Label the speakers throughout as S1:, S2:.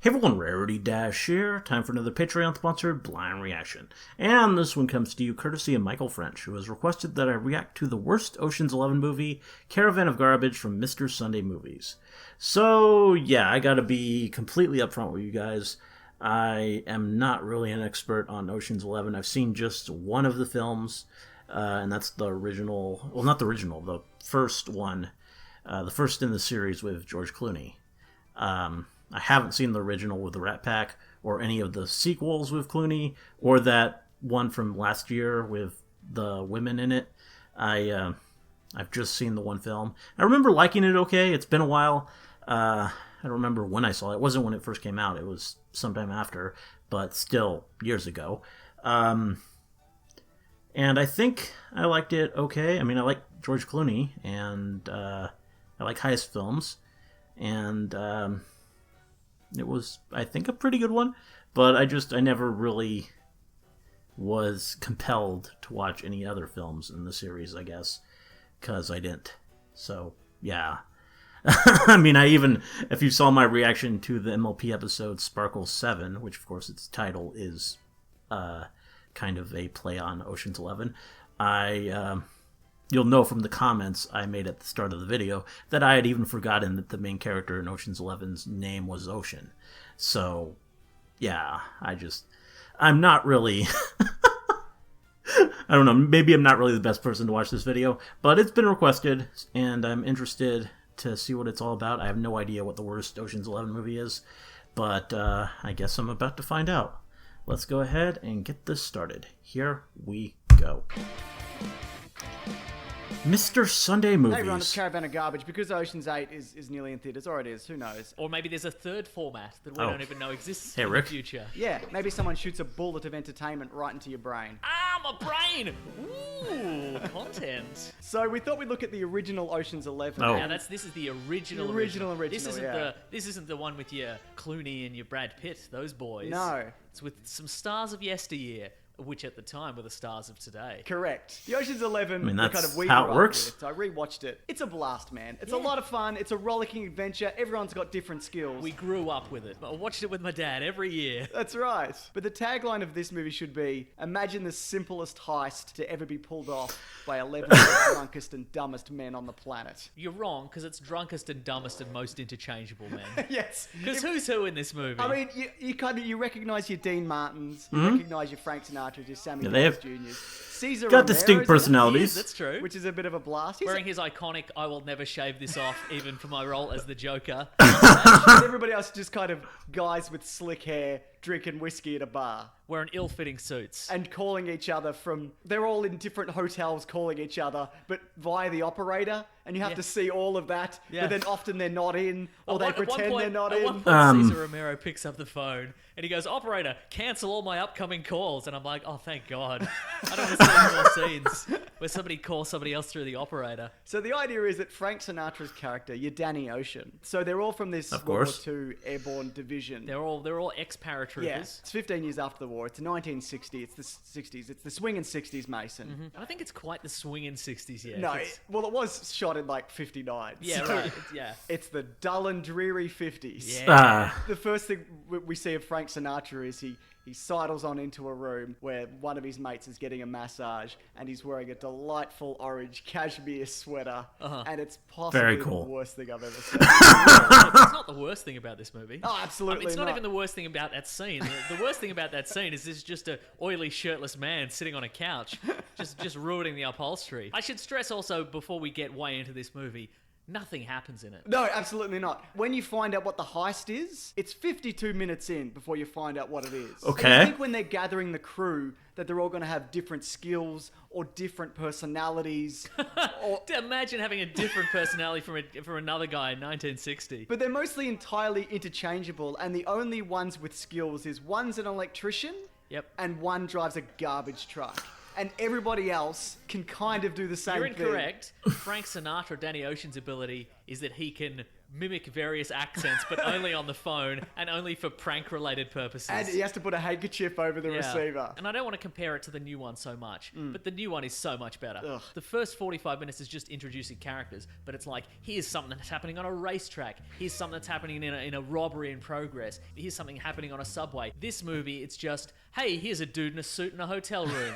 S1: Hey everyone, Rarity Dash here. Time for another Patreon-sponsored Blind Reaction. And this one comes to you courtesy of Michael French, who has requested that I react to the worst Ocean's 11 movie, Caravan of Garbage from Mr. Sunday Movies. So, yeah, I gotta be completely upfront with you guys. I am not really an expert on Ocean's 11. I've seen just one of the films, and that's the original, well, not the original, the first one, the first in the series with George Clooney. I haven't seen the original with the Rat Pack, or any of the sequels with Clooney, or that one from last year with the women in it. I've just seen the one film. I remember liking it okay. It's been a while. I don't remember when I saw it. It wasn't when it first came out. It was sometime after, but still years ago. And I think I liked it okay. I mean, I like George Clooney, and I like heist films, and it was, I think, a pretty good one, but I never really was compelled to watch any other films in the series, I guess, because I didn't. So, yeah. I mean, if you saw my reaction to the MLP episode Sparkle 7, which, of course, its title is kind of a play on Ocean's 11, you'll know from the comments I made at the start of the video that I had even forgotten that the main character in Ocean's 11's name was Ocean. So, yeah, I'm not really... I don't know, maybe I'm not really the best person to watch this video, but it's been requested, and I'm interested to see what it's all about. I have no idea what the worst Ocean's 11 movie is, but I guess I'm about to find out. Let's go ahead and get this started. Here we go. Mr. Sunday Movies.
S2: Hey everyone, it's Caravan of Garbage. Because Ocean's 8 is nearly in theatres, or it is, who knows?
S3: Or maybe there's a third format that we don't even know exists in
S1: Rick.
S3: the future.
S2: Yeah, maybe someone shoots a bullet of entertainment right into your brain.
S3: Ah, my brain! Ooh, content.
S2: So we thought we'd look at the original Ocean's 11.
S1: Oh.
S3: Now this is the original.
S2: The original,
S3: This isn't
S2: yeah.
S3: the one with your Clooney and your Brad Pitt, those boys.
S2: No.
S3: It's with some stars of yesteryear, which at the time were the stars of today.
S2: Correct. The Ocean's 11,
S1: I mean,
S2: the
S1: that's
S2: kind of we
S1: how it
S2: grew up
S1: works.
S2: with. So I rewatched it. It's a blast, man. It's a
S3: Yeah.
S2: lot of fun. It's a rollicking adventure. Everyone's got different skills.
S3: We grew up with it. I watched it with my dad every year.
S2: That's right. But the tagline of this movie should be, imagine the simplest heist to ever be pulled off by 11 of the drunkest and dumbest men on the planet.
S3: You're wrong, because it's drunkest and dumbest and most interchangeable men.
S2: Yes.
S3: Because who's who in this movie?
S2: I mean, you recognize your Dean Martins, you recognize your Frank Sinatras, your Sammy
S1: they have
S2: Juniors. Caesar
S1: got
S2: Romero's
S1: distinct
S2: in it,
S1: personalities.
S3: That's true.
S2: which is a bit of a blast. He's
S3: Wearing his iconic "I will never shave this off," even for my role as the Joker.
S2: and everybody else just kind of guys with slick hair drinking whiskey at a bar.
S3: Wearing ill-fitting suits.
S2: And calling each other they're all in different hotels calling each other, but via the operator, and you have to see all of that,
S3: Yeah.
S2: but then often they're not in, or they pretend they're not
S3: At
S2: in.
S3: one point, Cesar Romero picks up the phone and he goes, "Operator, cancel all my upcoming calls." And I'm like, "Oh, thank God. I don't want to see any more scenes where somebody calls somebody else through the operator."
S2: So the idea is that Frank Sinatra's character, you're Danny Ocean. So they're all from this
S1: Of
S2: World
S1: course.
S2: War II airborne division.
S3: They're all ex-paratroopers.
S2: Yeah, it's 15 years after the war. It's 1960. It's the 60s. It's the swinging 60s, Mason.
S3: I don't think it's quite the swinging 60s yet.
S2: No,
S3: It's-
S2: well, it was shot in like 59.
S3: yeah,
S2: so
S3: right. Yeah.
S2: It's the dull and dreary 50s.
S3: Yeah.
S2: The first thing we see of Frank Sinatra is he sidles on into a room where one of his mates is getting a massage, and he's wearing a delightful orange cashmere sweater, and it's possibly
S1: Very cool.
S2: the worst thing I've ever seen.
S3: It's not the worst thing about this movie.
S2: Oh, absolutely
S3: It's not
S2: not.
S3: even the worst thing about that scene. The worst thing about that scene is this just a oily, shirtless man sitting on a couch, just ruining the upholstery. I should stress also, before we get way into this movie, nothing happens in it.
S2: No, absolutely not. When you find out what the heist is, it's 52 minutes in before you find out what it is.
S1: Okay.
S2: And you think when they're gathering the crew that they're all going to have different skills or different personalities. or,
S3: Imagine having a different personality from another guy in 1960.
S2: but they're mostly entirely interchangeable, and the only ones with skills is one's an electrician
S3: Yep.
S2: and one drives a garbage truck. And everybody else can kind of do the same
S3: You're
S2: thing.
S3: incorrect. Frank Sinatra, Danny Ocean's ability is that he can mimic various accents, but only on the phone and only for prank-related purposes.
S2: And he has to put a handkerchief over the receiver.
S3: And I don't want to compare it to the new one so much, but the new one is so much better.
S2: Ugh.
S3: The first 45 minutes is just introducing characters, but it's like, here's something that's happening on a racetrack. Here's something that's happening in a robbery in progress. Here's something happening on a subway. This movie, it's just, hey, here's a dude in a suit in a hotel room.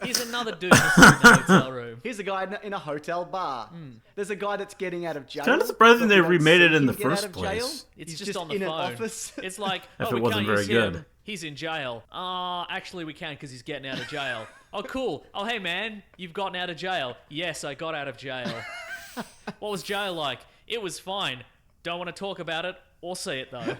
S3: Here's another dude in a suit in a hotel room.
S2: Here's a guy in a hotel bar. There's a guy that's getting out of jail.
S1: Kind of surprising they remade it in the
S2: Get out
S1: first
S2: of jail.
S1: place.
S3: It's
S2: He's
S3: just on the
S2: in
S3: phone.
S2: an office.
S3: It's like,
S1: If
S3: oh,
S1: it
S3: we
S1: wasn't
S3: can't use
S1: very
S3: him.
S1: good.
S3: He's in jail. Actually, we can because he's getting out of jail. Oh, cool. Oh, hey, man, you've gotten out of jail. Yes, I got out of jail. What was jail like? It was fine. Don't want to talk about it or see it, though.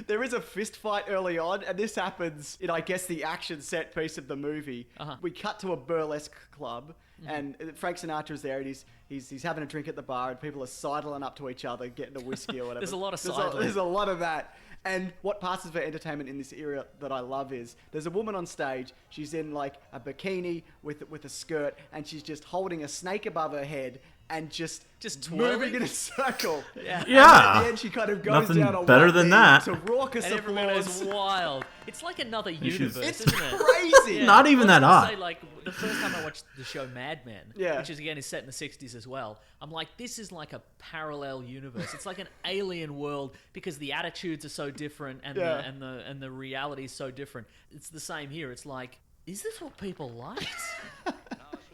S2: There is a fist fight early on, and this happens in, I guess, the action set piece of the movie. We cut to a burlesque club, and Frank Sinatra's there, and he's having a drink at the bar, and people are sidling up to each other, getting a whiskey or whatever.
S3: There's a lot of sidling.
S2: There's a lot of that. And what passes for entertainment in this era that I love is there's a woman on stage. She's in like a bikini with a skirt, and she's just holding a snake above her head and just
S3: twirling?
S2: moving in a circle.
S3: Yeah.
S2: And
S1: Yeah.
S2: at the end, she kind of goes
S1: Nothing
S2: down on
S1: better
S2: one
S1: than
S2: knee
S1: that.
S2: to raucous
S3: And everyone
S2: applause.
S3: is wild. It's like another universe,
S2: It's
S3: isn't it?
S2: crazy.
S3: Yeah.
S1: Not even
S3: I was
S1: that
S3: gonna
S1: odd.
S3: Say, like, the first time I watched the show Mad Men,
S2: Yeah.
S3: which is again is set in the 60s as well, I'm like, this is like a parallel universe. It's like an alien world because the attitudes are so different and
S2: Yeah.
S3: the reality is so different. It's the same here. It's like, is this what people liked?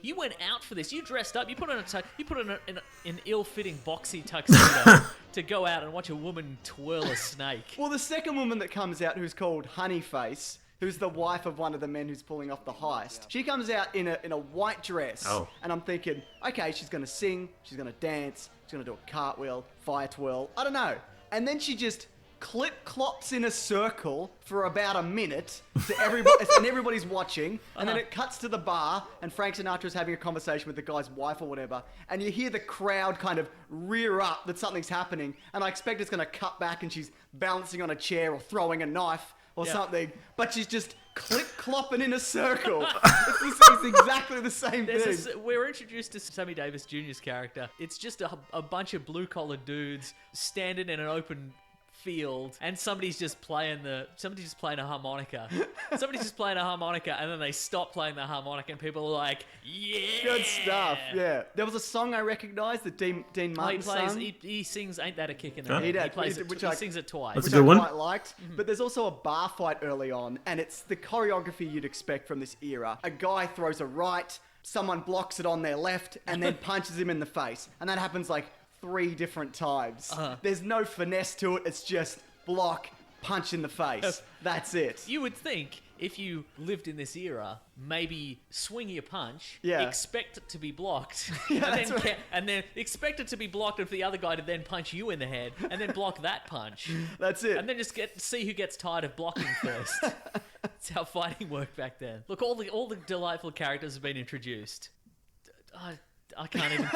S3: You went out for this. You dressed up. You put on an ill-fitting boxy tuxedo to go out and watch a woman twirl a snake.
S2: Well, the second woman that comes out, who's called Honeyface, who's the wife of one of the men who's pulling off the heist, she comes out in a white dress.
S1: Oh.
S2: And I'm thinking, okay, she's going to sing, she's going to dance, she's going to do a cartwheel, fire twirl, I don't know. And then she just clops in a circle for about a minute to everybody, and everybody's watching, and then it cuts to the bar, and Frank Sinatra's having a conversation with the guy's wife or whatever, and you hear the crowd kind of rear up that something's happening, and I expect it's going to cut back and she's balancing on a chair or throwing a knife or something, but she's just clopping in a circle. It's exactly the same thing.
S3: We're introduced to Sammy Davis Jr.'s character. It's just a bunch of blue-collar dudes standing in an open field, and somebody's just playing a harmonica. Somebody's just playing a harmonica, and then they stop playing the harmonica, and people are like, "Yeah,
S2: Good stuff." Yeah, there was a song I recognised that Dean Martin sung.
S3: He sings "Ain't That a Kick in the
S1: Huh?
S3: Head."
S2: He did,
S3: He plays it.
S2: which
S3: He
S2: I-
S3: sings it twice.
S1: That's
S2: which
S1: a good
S2: I
S1: one.
S2: quite liked. But there's also a bar fight early on, and it's the choreography you'd expect from this era. A guy throws a right, someone blocks it on their left, and then punches him in the face. And that happens like 3 different times. There's no finesse to it, it's just block, punch in the face. That's it.
S3: You would think if you lived in this era, maybe swing your punch,
S2: Yeah.
S3: expect it to be blocked,
S2: that's
S3: and, then
S2: right.
S3: and then expect it to be blocked for the other guy to then punch you in the head, and then block that punch.
S2: That's it.
S3: And then just see who gets tired of blocking first. That's how fighting worked back then. Look, all the delightful characters have been introduced. I can't even.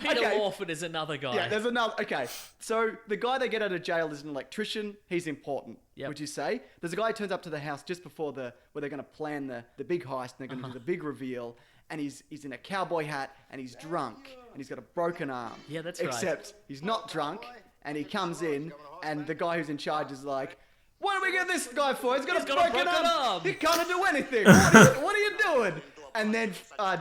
S3: Peter
S2: Okay.
S3: Lawford is another guy.
S2: Yeah, there's another. Okay, so the guy they get out of jail is an electrician. He's important.
S3: Yep.
S2: Would you say? There's a guy who turns up to the house just before where they're going to plan the big heist and they're going to do the big reveal. And he's in a cowboy hat and he's drunk and he's got a broken arm.
S3: Yeah, that's right.
S2: Except he's not drunk, and he comes in and the guy who's in charge is like, "What do we get this guy for? He's got a broken arm. He can't do anything. What are you doing?" And then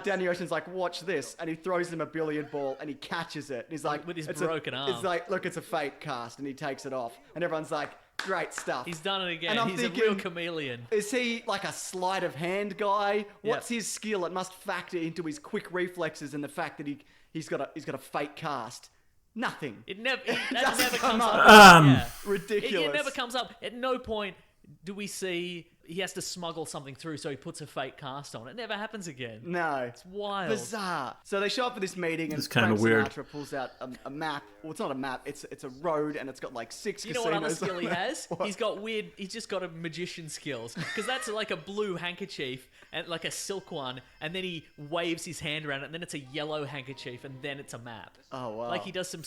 S2: Danny Ocean's like, "Watch this," and he throws him a billiard ball and he catches it. And he's like,
S3: With his
S2: "It's
S3: broken arm."
S2: It's like, "Look, it's a fake cast," and he takes it off, and everyone's like, "Great stuff."
S3: He's done it again.
S2: And I'm
S3: He's a
S2: thinking,
S3: real chameleon.
S2: Is he like a sleight of hand guy? What's
S3: Yep.
S2: his skill? It must factor into his quick reflexes and the fact that he's got a fake cast. Nothing.
S3: It never
S2: Doesn't come
S3: comes
S2: up.
S3: up. Yeah.
S2: Ridiculous.
S3: It never comes up. At no point do we see he has to smuggle something through, so he puts a fake cast on. It never happens again.
S2: No.
S3: It's wild.
S2: Bizarre. So they show up for this meeting, and
S1: It's kinda
S2: Frank
S1: weird.
S2: Sinatra pulls out a map. Well, it's not a map. It's a road, and it's got like 6
S3: You know
S2: casinos.
S3: what other skill he
S2: on it.
S3: has?
S2: What?
S3: He's just got a magician skills. Because that's like a blue handkerchief, and like a silk one, and then he waves his hand around it, and then it's a yellow handkerchief, and then it's a map.
S2: Oh, wow.
S3: Like he does some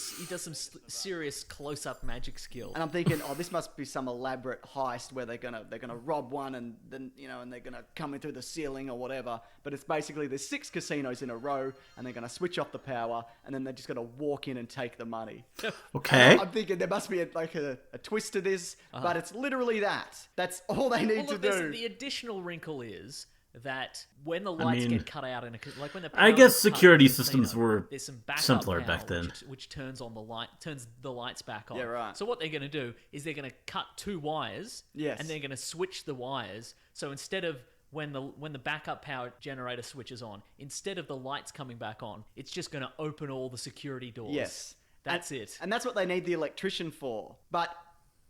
S3: serious close-up magic skill.
S2: And I'm thinking, oh, this must be some elaborate heist where they're gonna rob one one, and then, and they're going to come in through the ceiling or whatever. But it's basically there's 6 casinos in a row, and they're going to switch off the power, and then they're just going to walk in and take the money.
S1: Okay.
S2: And I'm thinking there must be a twist to this, but it's literally that. That's all they need to do.
S3: The additional wrinkle is that when the lights get cut out like when the
S1: I guess security systems were
S3: there's some backup
S1: simpler
S3: power
S1: back then,
S3: which turns the lights back on.
S2: Yeah, right.
S3: So what they're going to do is they're going to cut 2 wires,
S2: Yes.
S3: and they're going to switch the wires. So instead of when the backup power generator switches on, instead of the lights coming back on, it's just going to open all the security doors.
S2: Yes.
S3: That's it.
S2: And that's what they need the electrician for. But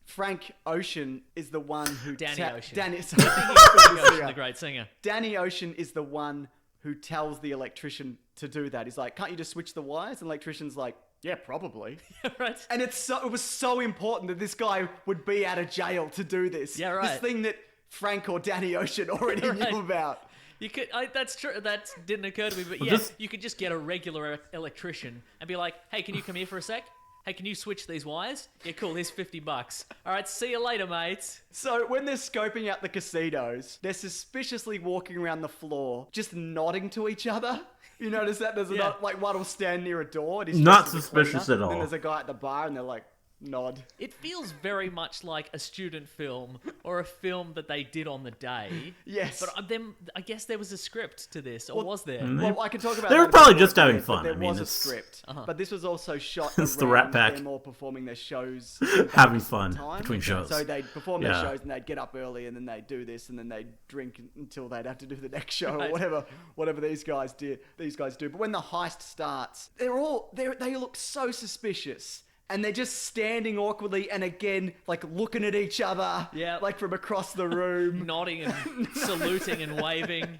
S2: Frank Ocean is the one who...
S3: Danny Ocean.
S2: Danny
S3: Ocean, the great singer.
S2: Danny Ocean is the one who tells the electrician to do that. He's like, can't you just switch the wires? And the electrician's like, yeah, probably.
S3: Right.
S2: And it was so important that this guy would be out of jail to do this.
S3: Yeah, right.
S2: This thing that Frank or Danny Ocean already knew about.
S3: You could. That's true. That didn't occur to me. But you could just get a regular electrician and be like, "Hey, can you come here for a sec? Hey, can you switch these wires? Yeah, cool. Here's $50. All right, see you later, mates."
S2: So when they're scoping out the casinos, they're suspiciously walking around the floor, just nodding to each other. You notice that? There's like one will stand near a door. And he's
S1: not
S2: dressed as a
S1: suspicious
S2: cleaner,
S1: at all.
S2: And then there's a guy at the bar, and they're like, nod.
S3: It feels very much like a student film or a film that they did on the day.
S2: Yes.
S3: But then I guess there was a script to this, or was there?
S2: Well, I can talk about
S1: They
S2: that
S1: were probably
S2: a bit
S1: just
S2: more,
S1: having
S2: but
S1: fun.
S2: There
S1: I mean,
S2: was a
S1: it's-
S2: script, but this was also shot
S1: It's the
S2: around
S1: Rat Pack.
S2: them all performing their shows.
S1: having fun
S2: time.
S1: between shows.
S2: So they'd perform their
S1: Yeah.
S2: shows, and they'd get up early, and then they'd do this, and then they'd drink until they'd have to do the next show
S3: Right.
S2: or whatever these guys do. But when the heist starts, they look so suspicious. And they're just standing awkwardly and again, like looking at each other,
S3: Yeah.
S2: like from across the room.
S3: Nodding and saluting and waving.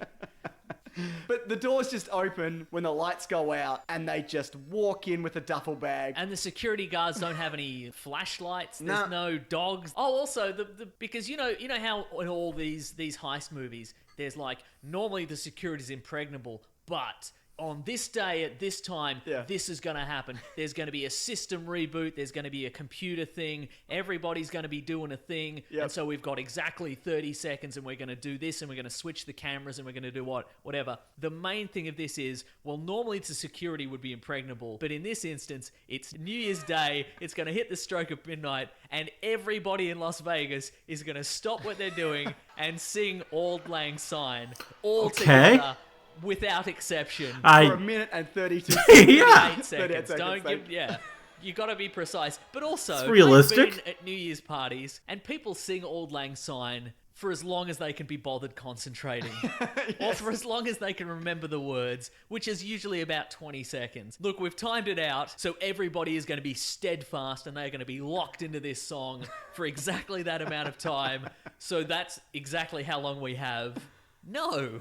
S2: But the doors just open when the lights go out, and they just walk in with a duffel bag.
S3: And the security guards don't have any flashlights. There's
S2: Nah.
S3: no dogs. Oh, also because you know how in all these heist movies, there's like normally the security's impregnable, but on this day at this time, this is going to happen. There's going to be a system reboot. There's going to be a computer thing. Everybody's going to be doing a thing.
S2: Yep.
S3: And so we've got exactly 30 seconds and we're going to do this and we're going to switch the cameras and we're going to do whatever. The main thing of this is, well, normally the security would be impregnable. But in this instance, it's New Year's Day. It's going to hit the stroke of midnight and everybody in Las Vegas is going to stop what they're doing and sing Auld Lang Syne all together. Without exception.
S2: For a minute and 32
S1: Yeah.
S3: 38 seconds. Don't give... Yeah. You got to be precise. But also,
S1: It's realistic.
S3: I've been at New Year's parties, and people sing Auld Lang Syne for as long as they can be bothered concentrating. Or for as long as they can remember the words, which is usually about 20 seconds. Look, we've timed it out, so everybody is going to be steadfast, and they're going to be locked into this song for exactly that amount of time. So that's exactly how long we have. No.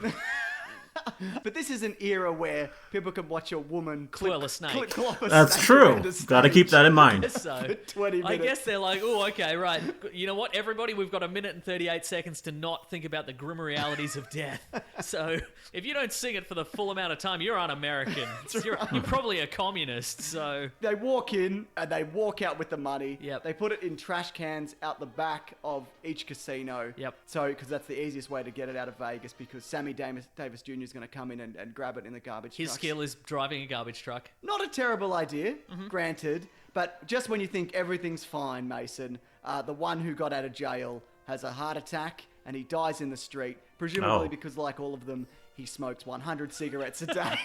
S2: But this is an era where people can watch a woman
S3: Twirl a snake.
S2: claw a
S1: That's
S2: snake
S1: true.
S2: around a
S1: Got to
S2: stage
S1: keep that in mind.
S3: So,
S2: for 20 minutes.
S3: I guess they're like, oh, okay, right. You know what, everybody? We've got a minute and 38 seconds to not think about the grim realities of death. So if you don't sing it for the full amount of time, you're un-American. You're probably a communist, so...
S2: They walk in and they walk out with the money.
S3: Yep.
S2: They put it in trash cans out the back of each casino.
S3: Yep.
S2: So, because that's the easiest way to get it out of Vegas, because Sammy Davis Jr. is going to come in and grab it in the garbage
S3: His
S2: trucks.
S3: skill is driving a garbage truck.
S2: Not a terrible idea, granted, but just when you think everything's fine, Mason, the one who got out of jail has a heart attack and he dies in the street, presumably because, like all of them, he smokes 100 cigarettes a day.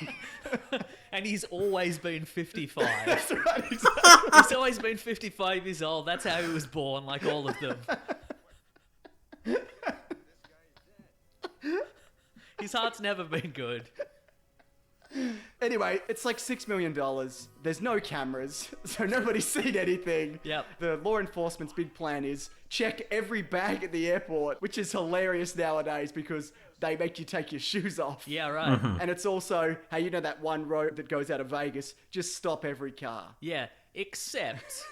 S3: And he's always been 55.
S2: That's right, exactly.
S3: He's always been 55 years old. That's how he was born, like all of them. His heart's never been good.
S2: Anyway, it's like $6 million. There's no cameras, so nobody's seen anything.
S3: Yep.
S2: The law enforcement's big plan is check every bag at the airport, which is hilarious nowadays because they make you take your shoes off.
S3: Yeah, right.
S2: And it's also, hey, you know that one road that goes out of Vegas? Just stop every car.
S3: Yeah, except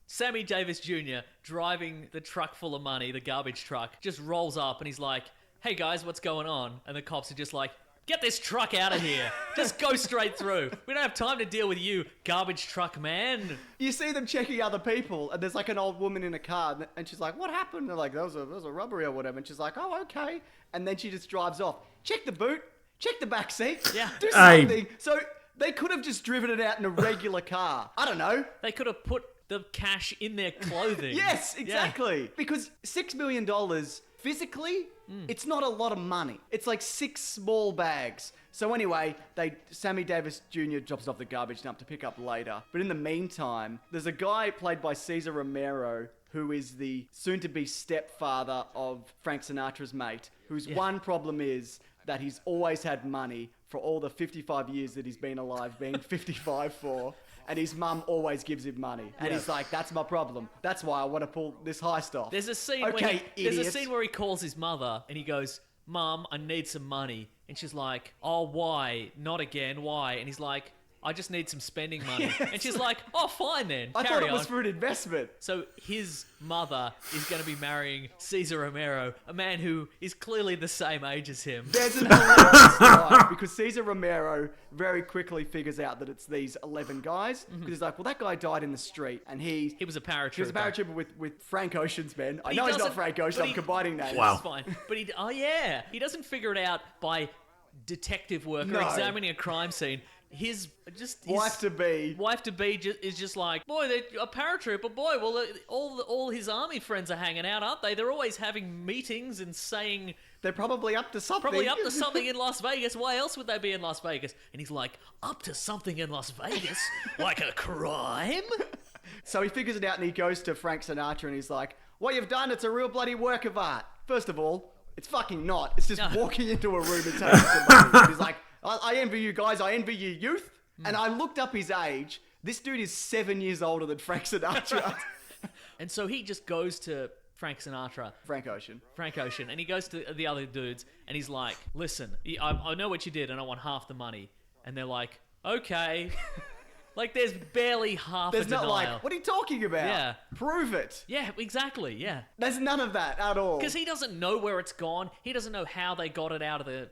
S3: Sammy Davis Jr. driving the truck full of money, the garbage truck, just rolls up and he's like, hey guys, what's going on? And the cops are just like, Get this truck out of here. Just go straight through. We don't have time to deal with you, garbage truck man.
S2: You see them checking other people, and there's like an old woman in a car, and she's like, what happened? They're like, there was a robbery or whatever. And she's like, oh, okay. And then she just drives off. Check the boot. Check the back seat.
S3: Yeah.
S2: Do something. So they could have just driven it out in a regular car. I don't know.
S3: They could have put the cash in their clothing.
S2: Yes, exactly. Yeah. Because $6 million, physically, it's not a lot of money. It's like 6 small bags. So anyway, Sammy Davis Jr. drops off the garbage dump to pick up later. But in the meantime, there's a guy played by Cesar Romero who is the soon-to-be stepfather of Frank Sinatra's mate, whose one problem is that he's always had money for all the 55 years that he's been alive, being 55 for. And his mum always gives him money. And he's like, that's my problem. That's why I want to pull this heist off.
S3: There's a scene where he calls his mother and he goes, Mum, I need some money. And she's like, oh, why? Not again, why? And he's like, I just need some spending money. Yes. And she's like, oh, fine then.
S2: I thought it was for an investment.
S3: So his mother is going to be marrying Cesar Romero, a man who is clearly the same age as him.
S2: There's an hilarious story because Cesar Romero very quickly figures out that it's these 11 guys. Because he's like, well, that guy died in the street. And he
S3: was a paratrooper.
S2: He was a paratrooper with Frank Ocean's men. I know he's not Frank Ocean. I'm combining names.
S1: Wow.
S3: It's fine. But he doesn't figure it out by detective work or examining a crime scene. His wife to be is just like, boy, they're a paratrooper. Boy, well, all his army friends are hanging out, aren't they? They're always having meetings and saying
S2: they're probably up to something.
S3: In Las Vegas. Why else would they be in Las Vegas? And he's like, up to something in Las Vegas, like a crime.
S2: So he figures it out and he goes to Frank Sinatra and he's like, what you've done, it's a real bloody work of art. First of all, it's fucking not. It's just walking into a room and taking some money. And he's like, I envy you guys. I envy your youth. And I looked up his age. This dude is 7 years older than Frank Sinatra.
S3: And so he just goes to Frank Sinatra.
S2: Frank Ocean.
S3: And he goes to the other dudes and he's like, listen, I know what you did and I want half the money. And they're like, okay. Like, there's barely half a denial.
S2: There's not like, what are you talking about?
S3: Yeah.
S2: Prove it.
S3: Yeah, exactly, yeah.
S2: There's none of that at all.
S3: Because he doesn't know where it's gone. He doesn't know how they got it out of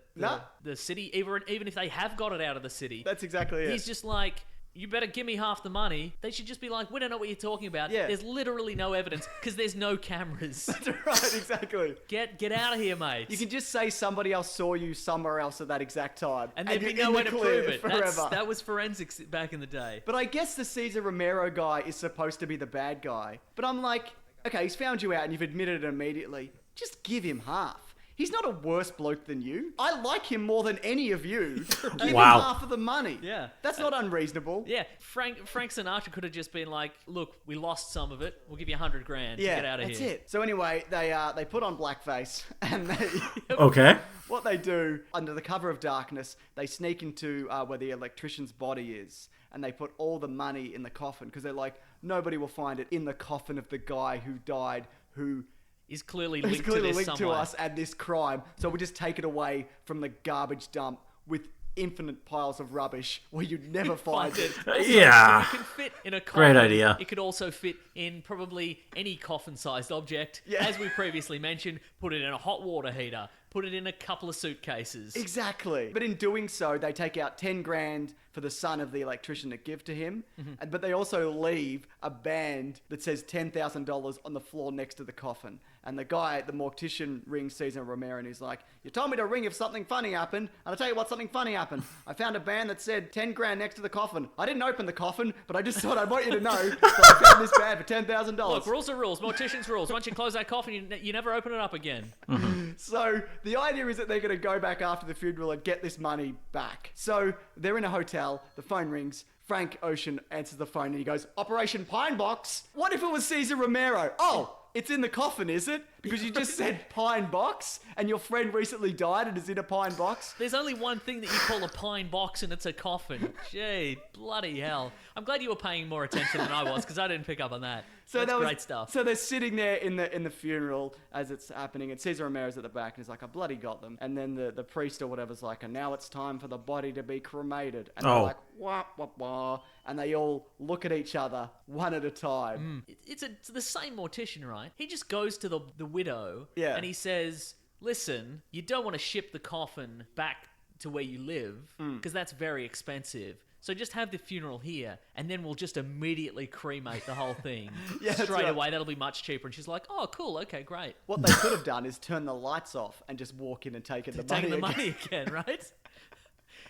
S3: the city, even if they have got it out of the city.
S2: That's exactly it.
S3: He's just like, you better give me half the money. They should just be like, we don't know what you're talking about. Yeah. There's literally no evidence because there's no cameras.
S2: That's right, exactly.
S3: Get out of here, mate.
S2: You can just say somebody else saw you somewhere else at that exact time.
S3: And there'd be no way to prove it. That was forensics back in the day.
S2: But I guess the Cesar Romero guy is supposed to be the bad guy. But I'm like, okay, he's found you out and you've admitted it immediately. Just give him half. He's not a worse bloke than you. I like him more than any of you. Give him half of the money.
S3: Yeah.
S2: That's not unreasonable.
S3: Yeah. Frank Sinatra could have just been like, look, we lost some of it. We'll give you $100,000 to get out of here.
S2: That's it. So anyway, they put on blackface and they...
S1: Okay.
S2: What they do, under the cover of darkness, they sneak into where the electrician's body is and they put all the money in the coffin because they're like, nobody will find it in the coffin of the guy who died, who...
S3: is clearly linked to
S2: us and this crime. So we just take it away from the garbage dump with infinite piles of rubbish where you'd never find it.
S3: Also,
S1: yeah.
S3: It can fit in a coffin.
S1: Great idea.
S3: It could also fit in probably any coffin-sized object.
S2: Yeah.
S3: As we previously mentioned, put it in a hot water heater. Put it in a couple of suitcases.
S2: Exactly. But in doing so, they take out $10,000 for the son of the electrician to give to him. Mm-hmm. But they also leave a band that says $10,000 on the floor next to the coffin. And the guy, the mortician, rings Cesar Romero and he's like, you told me to ring if something funny happened. And I'll tell you what, something funny happened. I found a band that said $10,000 next to the coffin. I didn't open the coffin, but I just thought I want you to know that I found this band for $10,000.
S3: Look, rules are rules. Mortician's rules. Once you close that coffin, you never open it up again.
S1: Mm-hmm.
S2: So the idea is that they're going to go back after the funeral and get this money back. So they're in a hotel. The phone rings. Frank Ocean answers the phone and he goes, Operation Pine Box? What if it was Cesar Romero? Oh, it's in the coffin, is it? Because you just said pine box and your friend recently died and is in a pine box.
S3: There's only one thing that you call a pine box and it's a coffin. Gee, bloody hell. I'm glad you were paying more attention than I was because I didn't pick up on that. So that's great stuff.
S2: So they're sitting there in the funeral as it's happening and Cesar Romero's at the back and he's like, I bloody got them. And then the priest or whatever's like, and now it's time for the body to be cremated. And they're like, wah, wah, wah. And they all look at each other one at a time.
S3: It's the same mortician, right? He just goes to the widow and he says, listen, you don't want to ship the coffin back to where you live, because that's very expensive. So just have the funeral here, and then we'll just immediately cremate the whole thing straight away. That'll be much cheaper. And she's like, "Oh, cool, okay, great."
S2: What they could have done is turn the lights off and just walk in and take the
S3: money again, right?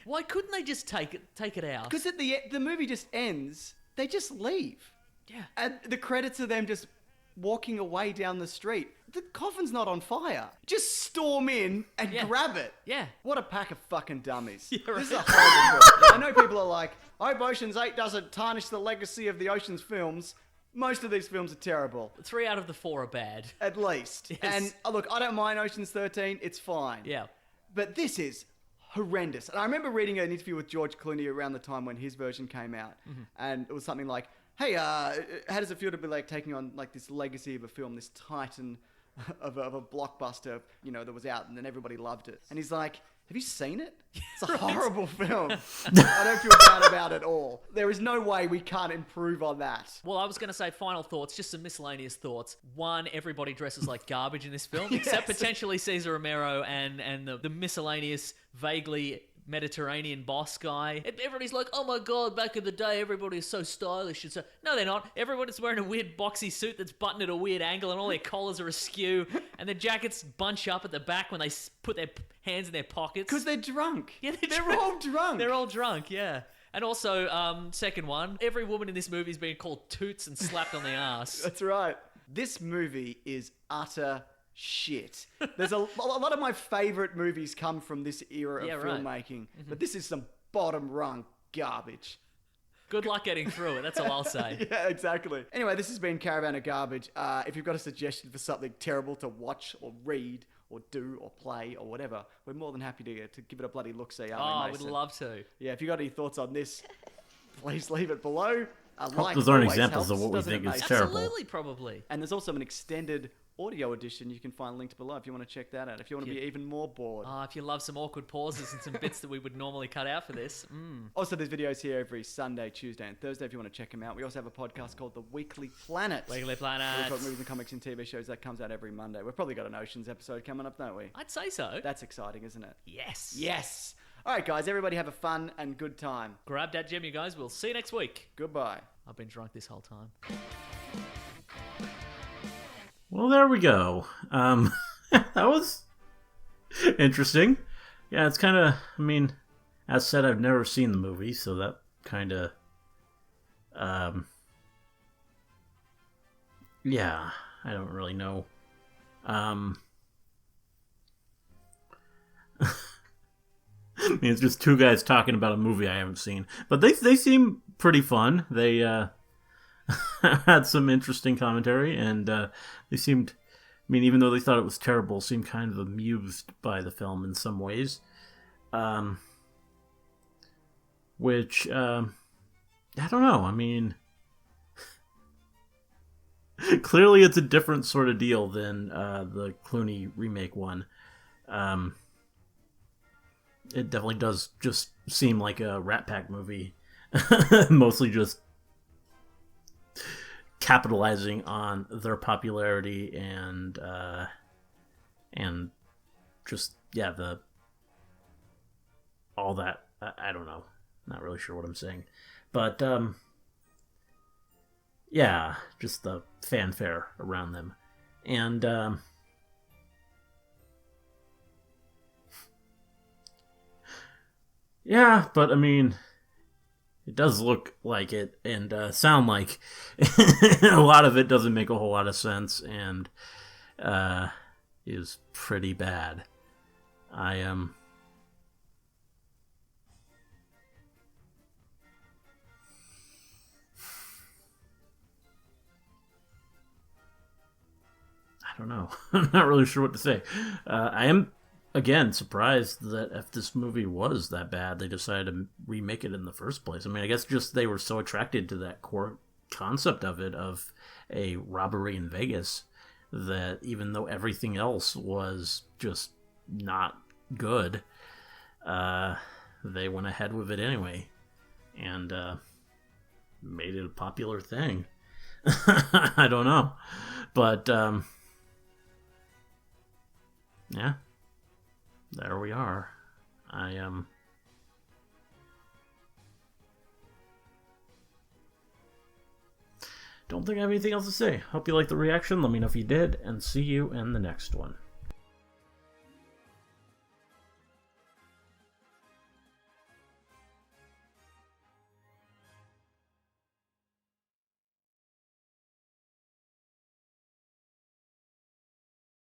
S3: Why couldn't they just take it out?
S2: Because at the movie just ends. They just leave.
S3: Yeah.
S2: And the credits are them just walking away down the street. The coffin's not on fire. Just storm in and grab it.
S3: Yeah.
S2: What a pack of fucking dummies.
S3: Yeah, right.
S2: This is a horrible film. I know people are like, I hope Ocean's 8 doesn't tarnish the legacy of the Ocean's films. Most of these films are terrible.
S3: 3 out of the 4 are bad.
S2: At least.
S3: Yes.
S2: And look, I don't mind Ocean's 13. It's fine.
S3: Yeah.
S2: But this is horrendous. And I remember reading an interview with George Clooney around the time when his version came out. Mm-hmm. And it was something like, hey, how does it feel to be like taking on like this legacy of a film, this titan of a blockbuster, you know, that was out and then everybody loved it. And he's like, have you seen it? It's a horrible film. I don't feel bad about it at all. There is no way we can't improve on that.
S3: Well, I was going to say final thoughts, just some miscellaneous thoughts. One, everybody dresses like garbage in this film, except potentially Cesar Romero and the miscellaneous, vaguely Mediterranean boss guy. Everybody's like, oh my god, back in the day, everybody is so stylish. And so, no, they're not. Everybody's wearing a weird boxy suit that's buttoned at a weird angle, and all their collars are askew, and their jackets bunch up at the back when they put their hands in their pockets.
S2: Because they're drunk.
S3: Yeah,
S2: they're all drunk.
S3: They're all drunk, yeah. And also, second one, every woman in this movie is being called toots and slapped on the ass.
S2: That's right. This movie is utter shit. There's a lot of my favorite movies come from this era of filmmaking, but this is some bottom rung garbage.
S3: Good luck getting through it, that's all I'll say.
S2: Yeah, exactly. Anyway, this has been Caravan of Garbage. If you've got a suggestion for something terrible to watch or read or do or play or whatever, we're more than happy to give it a bloody look-see, aren't we, Mason?
S3: We'd love to.
S2: Yeah, if you've got any thoughts on this, please leave it below.
S1: Those aren't examples of what we think is terrible.
S3: Absolutely, probably.
S2: And there's also an extended audio edition you can find linked below if you want to check that out. If you want to be even more bored.
S3: If you love some awkward pauses and some bits that we would normally cut out for this.
S2: Also, there's videos here every Sunday, Tuesday, and Thursday if you want to check them out. We also have a podcast called The Weekly Planet.
S3: Weekly Planet.
S2: We talk movies and comics and TV shows. That comes out every Monday. We've probably got an Oceans episode coming up, don't we?
S3: I'd say so.
S2: That's exciting, isn't it?
S3: Yes.
S2: Yes. All right, guys. Everybody have a fun and good time.
S3: Grab that gem, you guys. We'll see you next week.
S2: Goodbye.
S3: I've been drunk this whole time.
S1: Well, there we go. That was interesting. Yeah, it's kind of, I mean, as said, I've never seen the movie, so that kind of, yeah, I don't really know. I mean, it's just two guys talking about a movie I haven't seen. But they seem pretty fun. They had some interesting commentary, and they seemed, I mean, even though they thought it was terrible, seemed kind of amused by the film in some ways. Which, I don't know. I mean, clearly it's a different sort of deal than the Clooney remake one. It definitely does just seem like a Rat Pack movie. Mostly just capitalizing on their popularity and just, yeah, all that. I don't know. Not really sure what I'm saying. But, yeah, just the fanfare around them. And, yeah, but I mean, it does look like it and sound like a lot of it doesn't make a whole lot of sense and is pretty bad. I don't know. I'm not really sure what to say. I am, again, surprised that if this movie was that bad, they decided to remake it in the first place. I mean, I guess just they were so attracted to that core concept of it, of a robbery in Vegas, that even though everything else was just not good, they went ahead with it anyway and made it a popular thing. I don't know. But, yeah. There we are. I don't think I have anything else to say. Hope you liked the reaction. Let me know if you did, and see you in the next one.